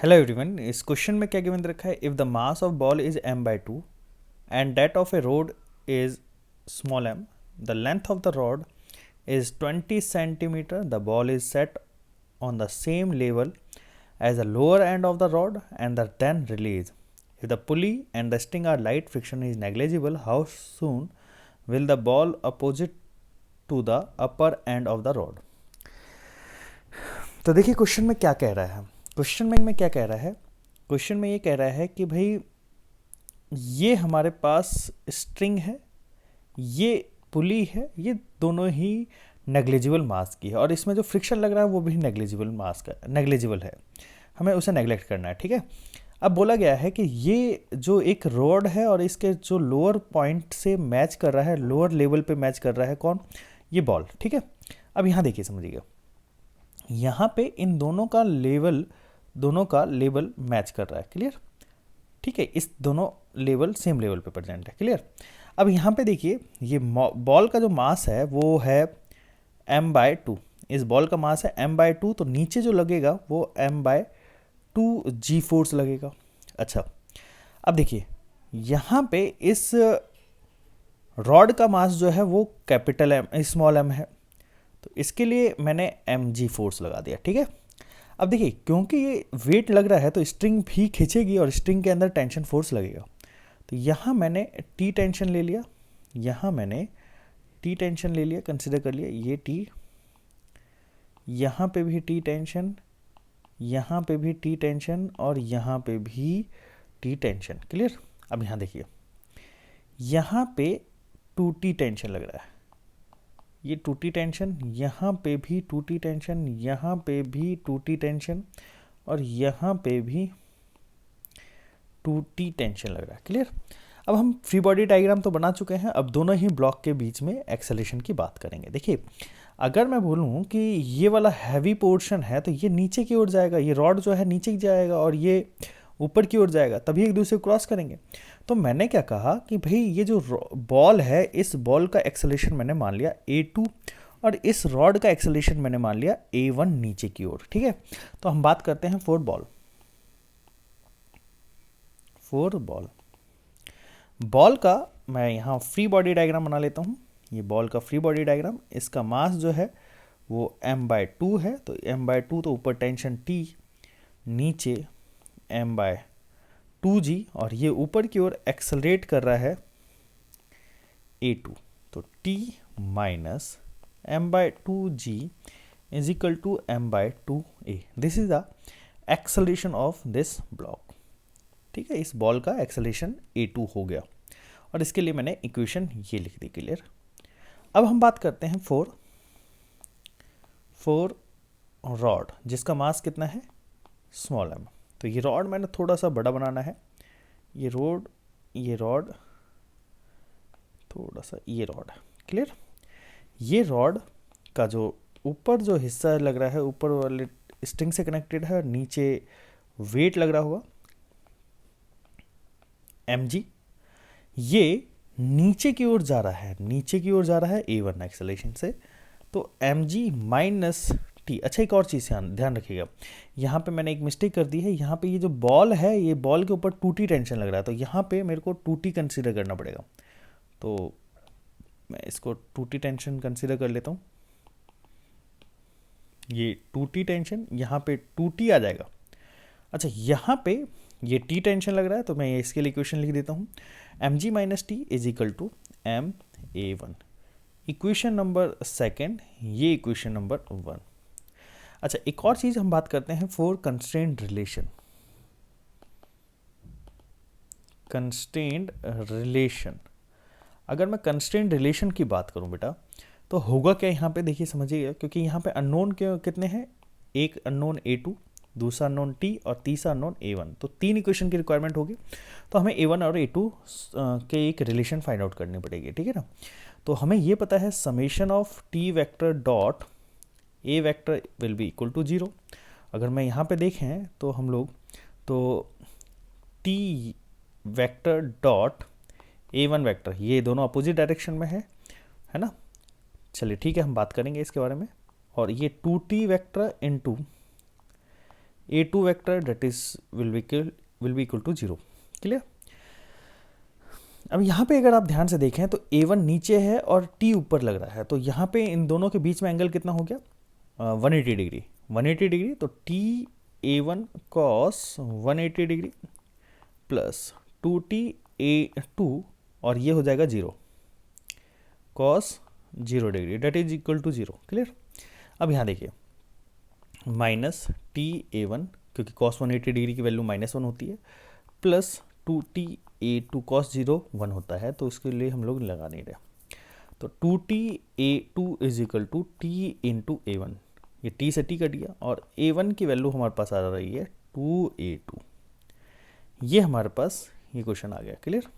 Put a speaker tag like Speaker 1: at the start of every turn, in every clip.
Speaker 1: Hello everyone. इस question में क्या गिवन रखा है, if the mass of ball is m/2 and that of A road is small m, the length of the rod is 20 centimeter, the ball is set on the same level as the lower end of the rod and the then release. If the pulley and the string are light, friction is negligible. How soon will the ball opposite to the upper end of the rod? तो देखिए question में क्या कह रहा है। Question में ये कह रहा है कि भाई ये हमारे पास स्ट्रिंग है, ये पुली है, ये दोनों ही नेग्लिजिबल मास की है और इसमें जो फ्रिक्शन लग रहा है वो भी नेग्लिजिबल है, हमें उसे नेग्लेक्ट करना है। ठीक है। अब बोला गया है कि ये जो एक रॉड है और इसके जो लोअर पॉइंट से मैच कर रहा है, लोअर लेवल पे मैच कर रहा है कौन, ये बॉल। ठीक है। अब यहाँ देखिए, समझिएगा, यहाँ पे इन दोनों का लेवल मैच कर रहा है। क्लियर। ठीक है, इस दोनों लेवल सेम लेवल पे प्रेजेंट है। क्लियर। अब यहाँ पे देखिए, ये बॉल का जो मास है वो है m/2। इस बॉल का मास है m/2, तो नीचे जो लगेगा वो m/2 g फोर्स लगेगा। अच्छा, अब देखिए यहाँ पे इस रॉड का मास जो है वो कैपिटल M स्मॉल m है, तो इसके लिए मैंने mg फोर्स लगा दिया। ठीक है। अब देखिए, क्योंकि ये वेट लग रहा है तो स्ट्रिंग भी खींचेगी और स्ट्रिंग के अंदर टेंशन फोर्स लगेगा। तो यहाँ मैंने टी टेंशन ले लिया, कंसिडर कर लिया, ये टी, यहाँ पे भी टी टेंशन, यहाँ पे भी टी टेंशन और यहाँ पे भी टी टेंशन। क्लियर। अब यहाँ देखिए, यहाँ पे 2t टेंशन लग रहा है, ये 2t टेंशन, यहाँ पे भी 2t टेंशन, यहाँ पे भी 2t टेंशन और यहाँ पे भी 2t टेंशन लग रहा है। क्लियर। अब हम फ्री बॉडी डायग्राम तो बना चुके हैं, अब दोनों ही ब्लॉक के बीच में एक्सेलेरेशन की बात करेंगे। देखिए, अगर मैं बोलूँ कि ये वाला हैवी पोर्शन है तो ये नीचे की ओर जाएगा, ये रॉड जो है नीचे की जाएगा और ये ऊपर की ओर जाएगा, तभी एक दूसरे को क्रॉस करेंगे। तो मैंने क्या कहा कि भाई ये जो बॉल है, इस बॉल का एक्सेलेरेशन मैंने मान लिया a2 और इस रॉड का एक्सेलेरेशन मैंने मान लिया a1 नीचे की ओर। ठीक है। तो हम बात करते हैं फोर बॉल का मैं यहाँ फ्री बॉडी डायग्राम बना लेता हूँ। ये बॉल का फ्री बॉडी डायग्राम, इसका मास जो है वो m/2 है, तो m/2 तो ऊपर टेंशन T, नीचे m/2g और ये ऊपर की ओर एक्सेलरेट कर रहा है a2, तो T minus m/2g is equal to m/2a। This is the acceleration of this block. ठीक है, इस बॉल का एक्सेलरेशन a2 हो गया और इसके लिए मैंने इक्वेशन ये लिख दी। क्लियर। अब हम बात करते हैं फोर रॉड, जिसका मास कितना है, स्मॉल m। तो ये रॉड मैंने थोड़ा सा बड़ा बनाना है, ये रॉड थोड़ा सा, ये रॉड है। क्लियर। ये रॉड का जो ऊपर जो हिस्सा लग रहा है, ऊपर वाले स्ट्रिंग से कनेक्टेड है और नीचे वेट लग रहा होगा mg, ये नीचे की ओर जा रहा है, a1 एक्सेलरेशन से, तो mg माइनस टी। अच्छा, एक और चीज़ ध्यान रखिएगा, यहाँ पे मैंने एक मिस्टेक कर दी है, यहाँ पे ये जो बॉल है, ये बॉल के ऊपर 2t टेंशन लग रहा है, तो यहाँ पे मेरे को 2t कंसीडर करना पड़ेगा। तो मैं इसको 2t टेंशन कंसीडर कर लेता हूँ, ये 2t टेंशन, यहाँ पे 2t आ जाएगा। अच्छा, यहाँ पे ये t टेंशन लग रहा है, तो मैं इसके लिए इक्वेशन लिख देता हूँ, mg minus T is equal to ma1। Equation number second, ये इक्वेशन नंबर 1। अच्छा, एक और चीज़ हम बात करते हैं फॉर कंस्ट्रेंट रिलेशन। अगर मैं कंस्ट्रेंट रिलेशन की बात करूं बेटा, तो होगा क्या यहाँ पे, देखिए समझिएगा, क्योंकि यहाँ पे अननोन कितने हैं, एक अननोन a2, दूसरा अननोन t और तीसरा अननोन a1, तो 3 इक्वेशन की रिक्वायरमेंट होगी, तो हमें a1 और a2 के एक रिलेशन फाइंड आउट करनी पड़ेगी। ठीक है ना। तो हमें ये पता है summation of t vector dot a vector will be equal to 0। अगर मैं यहाँ पे देखें तो हम लोग तो t vector dot a1 vector, ये दोनों अपोजिट डायरेक्शन में है ना। चलिए ठीक है, हम बात करेंगे इसके बारे में। और ये 2t vector into A2 vector that is will be equal to 0। Clear. अब यहाँ पे अगर आप ध्यान से देखें तो A1 नीचे है और T ऊपर लग रहा है, तो यहाँ पे इन दोनों के बीच में एंगल कितना हो गया? 180 डिग्री। 180 डिग्री, तो TA1 cos 180 degree plus 2TA2 और ये हो जाएगा 0 cos 0 degree that is equal to 0। Clear. अब यहाँ देखिए माइनस TA1 क्योंकि cos 180 डिग्री की वैल्यू -1 होती है, प्लस 2TA2 cos 0 1 होता है, तो इसके लिए हम लोग लगा नहीं रहे। तो 2TA2 is equal to T into A1, ये T से T कट गया और A1 की वैल्यू हमारे पास आ रही है 2A2। ये हमारे पास ये क्वेश्चन आ गया। क्लियर।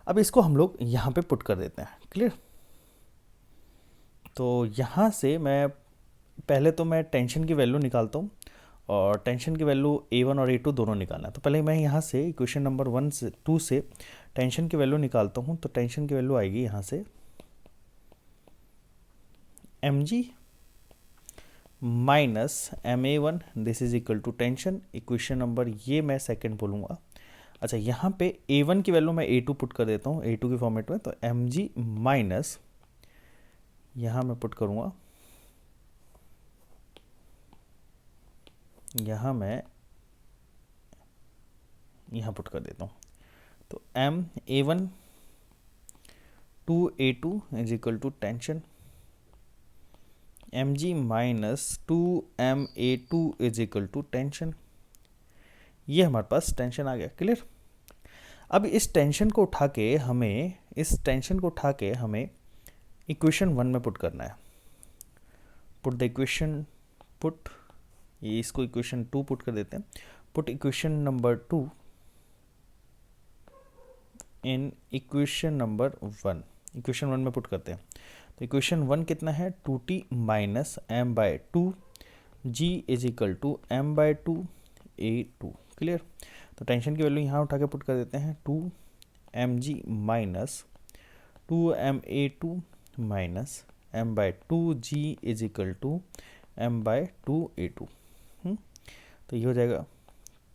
Speaker 1: अब इसको हम लोग यहाँ पे पुट कर देते हैं। क्लियर। तो यहाँ से मैं पहले तो मैं टेंशन की वैल्यू निकालता हूँ और टेंशन की वैल्यू A1 और A2 दोनों निकालना है। तो पहले मैं यहाँ से इक्वेशन नंबर 1 से 2 से टेंशन की वैल्यू निकालता हूँ। तो टेंशन की वैल्यू आएगी यहाँ से mg minus ma1 this is equal to tension. Equation number ये मैं सेकंड बोलूँगा। अच्छा, यहाँ पे A1 की वैल्यू मैं A2 पुट कर देता हूँ A2 के फॉर्मेट में। तो mg माइनस यहाँ मैं पुट करूँगा, यहाँ मैं यहाँ पुट कर देता हूँ। तो ma1 2a2 is equal to tension, mg minus 2ma2 is equal to tension. ये हमारे पास टेंशन आ गया। क्लियर। अब इस टेंशन को उठा के हमें इक्वेशन 1 में पुट करना है। पुट द इक्वेशन पुट, ये इसको इक्वेशन 2 पुट कर देते हैं। Put equation number 2 in equation number 1, equation 1 में पुट करते हैं। तो इक्वेशन 1 कितना है? 2t minus m/2 g is equal to m/2 a2। Clear. तो टेंशन की वैल्यू यहाँ उठा के पुट कर देते हैं 2mg minus 2ma2 minus m/2g is equal to m/2 a2। तो ये हो जाएगा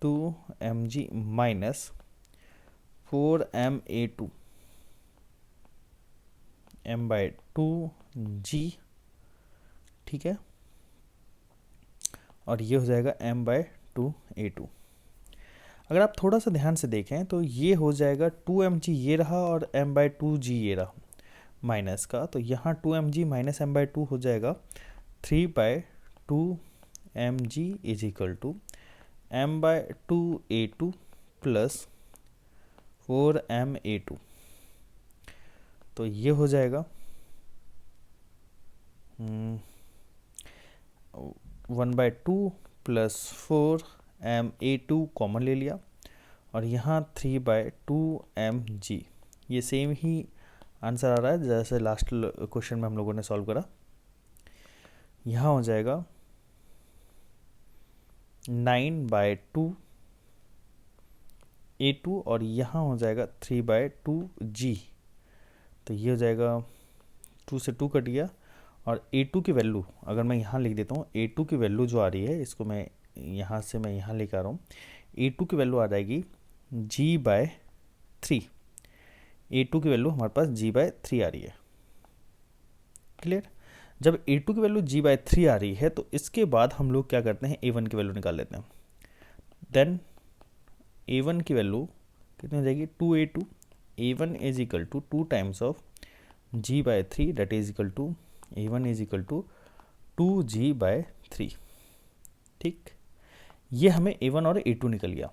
Speaker 1: 2mg माइनस 4ma2 m/2g। ठीक है। और ये हो जाएगा m/2 a2। अगर आप थोड़ा सा ध्यान से देखें तो ये हो जाएगा 2mg ये रहा और m/2g ये रहा माइनस का। तो यहाँ 2mg माइनस m/2 हो जाएगा 3/2 mg is equal to m/2 a2 plus 4ma2। तो ये हो जाएगा 1/2 प्लस 4ma2 कॉमन ले लिया और यहाँ 3/2 mg। ये सेम ही आंसर आ रहा है जैसे लास्ट क्वेश्चन में हम लोगों ने सॉल्व करा। यहाँ हो जाएगा 9/2 a2 और यहाँ हो जाएगा 3/2 g। तो ये हो जाएगा 2 से 2 कट गया और a2 की वैल्यू अगर मैं यहाँ लिख देता हूँ, a2 की वैल्यू जो आ रही है इसको मैं यहाँ से मैं यहाँ लेकर आ रहा हूँ। a2 की वैल्यू आ जाएगी g/3। a2 की वैल्यू हमारे पास g/3 आ रही है। क्लियर। जब a2 की वैल्यू g/3 आ रही है तो इसके बाद हम लोग क्या करते हैं, a1 की वैल्यू निकाल लेते हैं। देन a1 की वैल्यू कितनी हो जाएगी? 2a2। a1 is equal to 2 times of g/3 that is equal to a1 is equal to 2g/3। ठीक। ये हमें a1 और a2 निकल गया।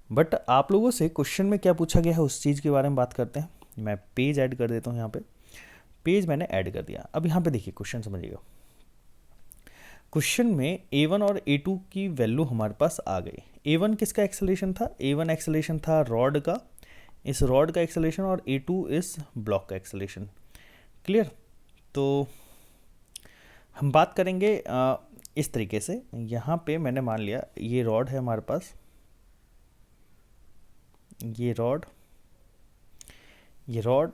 Speaker 1: बट आप लोगों से क्वेश्चन में क्या पूछा गया है उस चीज़ के बारे में बात करते हैं। मैं पेज ऐड कर देता हूँ। यहाँ पे पेज मैंने ऐड कर दिया। अब यहाँ पे देखिए क्वेश्चन समझिएगा। क्वेश्चन में a1 और a2 की वैल्यू हमारे पास आ गई। a1 किसका एक्सेलरेशन था? a1 एक्सेलरेशन था रॉड का, इस रॉड का एक्सेलरेशन, और a2 इस ब्लॉक का एक्सेलरेशन। क्लियर। तो हम बात करेंगे इस तरीके से। यहाँ पे मैंने मान लिया ये रॉड है हमारे पास, ये रॉड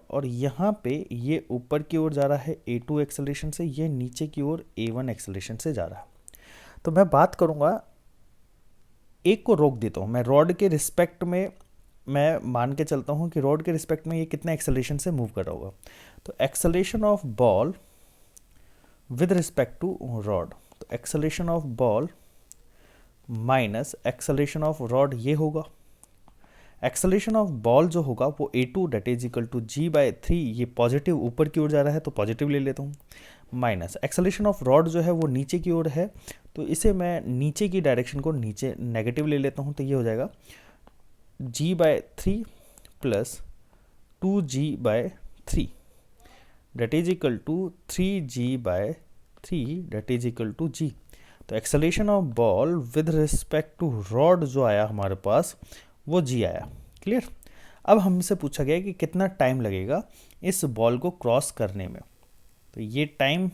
Speaker 1: और यहाँ पे ये ऊपर की ओर जा रहा है a2 एक्सेलरेशन से, ये नीचे की ओर a1 एक्सेलरेशन से जा रहा है। तो मैं बात करूँगा एक को रोक देता हूँ, मैं रॉड के रिस्पेक्ट में मैं मान के चलता हूँ कि रॉड के रिस्पेक्ट में ये कितना एक्सेलरेशन से मूव कर रहा होगा। तो acceleration of ball with respect to rod, तो acceleration of ball minus acceleration of rod ये होगा। एक्सेलरेशन ऑफ बॉल जो होगा वो a2 date is equal to g/3, ये पॉजिटिव ऊपर की ओर जा रहा है तो पॉजिटिव ले लेता हूँ, माइनस एक्सेलरेशन ऑफ रॉड जो है वो नीचे की ओर है तो इसे मैं नीचे की डायरेक्शन को नीचे नेगेटिव ले लेता हूँ, तो ये हो जाएगा g/3 plus 2g/3 that is equal to 3g/3 that is equal to g। तो acceleration of ball with respect to rod जो आया हमारे पास वो g आया। क्लियर। अब हमसे पूछा गया कि कितना टाइम लगेगा इस बॉल को क्रॉस करने में, तो ये टाइम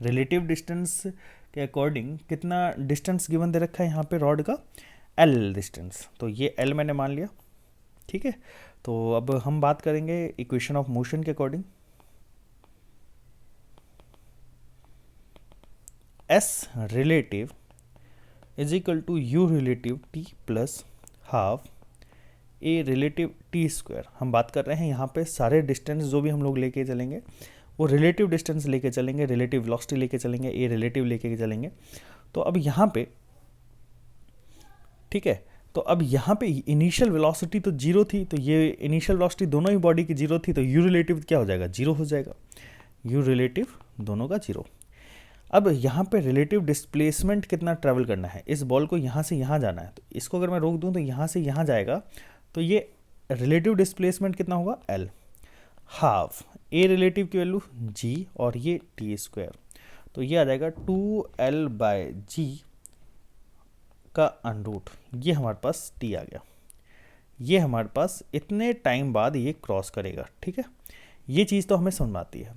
Speaker 1: रिलेटिव डिस्टेंस के अकॉर्डिंग कितना डिस्टेंस गिवन दे रखा है यहाँ पे रॉड का l डिस्टेंस, तो ये l मैंने मान लिया। ठीक है, तो अब हम बात करेंगे इक्वेशन ऑफ मोशन के according. s relative is equal to u relative t plus half a relative t square. हम बात कर रहे हैं यहाँ पे सारे डिस्टेंस जो भी हम लोग लेके चलेंगे वो रिलेटिव डिस्टेंस लेके चलेंगे, रिलेटिव वेलोसिटी लेके चलेंगे, a रिलेटिव लेके चलेंगे। तो अब यहाँ पे ठीक है, तो अब यहाँ पे इनिशियल वेलोसिटी तो जीरो थी, तो ये इनिशियल वेलोसिटी दोनों ही बॉडी की जीरो थी, तो u रिलेटिव क्या हो जाएगा, जीरो हो जाएगा, u रिलेटिव दोनों का जीरो। अब यहाँ पे रिलेटिव डिस्प्लेसमेंट कितना ट्रैवल करना है, इस बॉल को यहाँ से यहाँ जाना है, तो इसको अगर मैं रोक दूँ तो यहाँ से यहाँ जाएगा, तो ये रिलेटिव डिस्प्लेसमेंट कितना होगा l, हाफ a रिलेटिव की वैल्यू g और ये t स्क्वायर, तो ये आ जाएगा 2l/g का अनरूट, ये हमारे पास t आ गया। ये हमारे पास इतने टाइम बाद ये क्रॉस करेगा। ठीक है, ये चीज़ तो हमें समझ में आती है।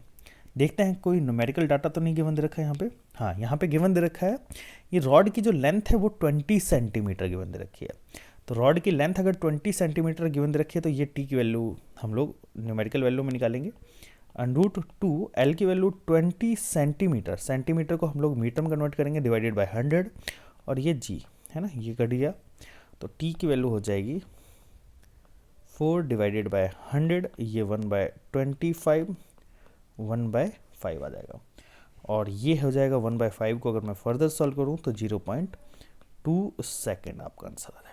Speaker 1: देखते हैं कोई न्यूमेरिकल डाटा तो नहीं गिवन दे रखा है यहाँ पे। हाँ, यहाँ पे गिवन दे रखा है ये रॉड की जो लेंथ है वो 20 सेंटीमीटर गिवन दे रखी है। तो रॉड की लेंथ अगर 20 सेंटीमीटर गिवन दे रखी है तो ये टी की वैल्यू हम लोग न्यूमेरिकल वैल्यू में निकालेंगे। अंडरूट 2 एल की वैल्यू 20 सेंटीमीटर, सेंटीमीटर को हम लोग मीटर में कन्वर्ट करेंगे डिवाइडेड बाय 100, और ये जी है ना, ये कट गया, तो टी की वैल्यू हो जाएगी 4 डिवाइडेड बाय 100, ये 1/25, 1/5 आ जाएगा, और ये हो जाएगा 1/5 को अगर मैं फर्दर सॉल्व करूँ तो 0.2 सेकेंड आपका आंसर आ जाएगा।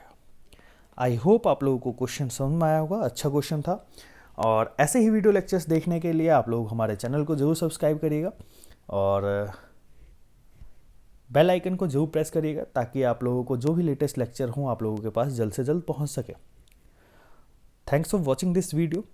Speaker 1: आई होप आप लोगों को क्वेश्चन समझ में आया होगा, अच्छा क्वेश्चन था। और ऐसे ही वीडियो लेक्चर्स देखने के लिए आप लोग हमारे चैनल को जरूर सब्सक्राइब करिएगा और बेल आइकन को जरूर प्रेस करिएगा ताकि आप लोगों को जो भी लेटेस्ट लेक्चर हों आप लोगों के पास जल्द से जल्द पहुंच सके। Thanks for watching this video.